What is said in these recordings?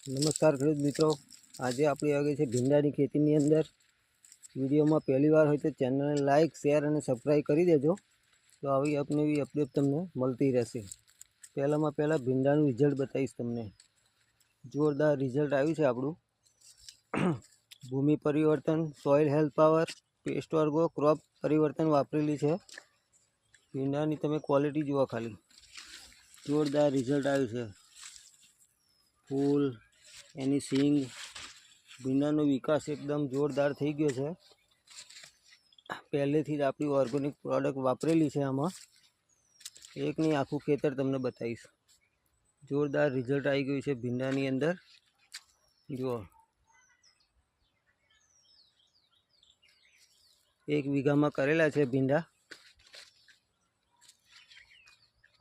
नमस्कार खेडूत मित्रों, आज आप आगे है भींडा की खेती अंदर। वीडियो में पहली बार हो तो चैनल ने लाइक शेर और सब्सक्राइब कर देजो, तो आई अपने भी अपडेट तमने मळती रहेशे। पहला में पहला भींडा रिजल्ट बताईश तमने। जोरदार रिजल्ट आव्युं छे आपणुं। भूमि परिवर्तन, सॉइल हेल्थ पावर, पेस्ट वर्गो, क्रॉप परिवर्तन वापरेली है। भींडा की तमे क्वॉलिटी जुओ खाली, जोरदार रिजल्ट आव्युं छे। फूल एनी सींग भींडानो विकास एकदम जोरदार थई गयो छे। पहलेथी ज आपणी ऑर्गेनिक प्रोडक्ट वापरेली छे। आमां एक नहीं आखुं खेतर तमने बताईश। जोरदार रिजल्ट आई गयुं छे भींडानी अंदर। जुओ, 1 वीघा में करेला छे भींडा।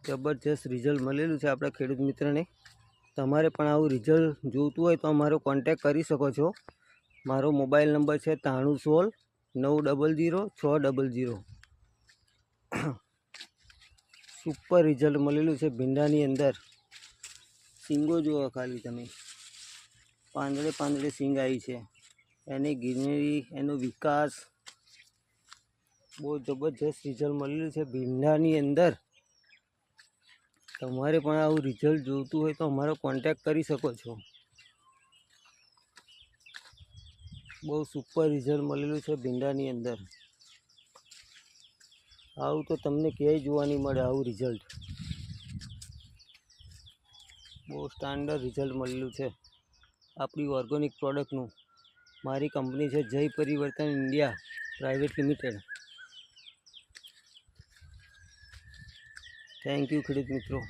जबरदस्त रिजल्ट मळेलुं छे आपणा खेडूत मित्रने। तमारे पण आवुं रिजल्ट जोईतुं होय तो अमारो कॉन्टेक्ट करी शको छो। मारो मोबाइल नंबर है 9316 900 600। सुपर रिजल्ट मळेलुं छे भींडानी अंदर। सींगो जुओ खाली तमे, પાંદડે પાંદડે सींग आई है। एनी ग्रीनरी एनो विकास बहुत जबरदस्त रिजल्ट मळेलुं छे भींडानी अंदर। तमारे पण आवुं रिजल्ट जोईतुं होय तो अमारो कॉन्टेक्ट करी शको छो। बहुत सुपर रिजल्ट मळेलुं छे भींडानी अंदर। आवुं तो तमने क्यांय जोवा नहीं मळे। आवुं रिजल्ट बहुत स्टैंडर्ड रिजल्ट मळेलुं छे आपणी ऑर्गेनिक प्रोडक्टनुं। मारी कंपनी है Jay Parivartan India private limited. Thank you खेडूत मित्रों।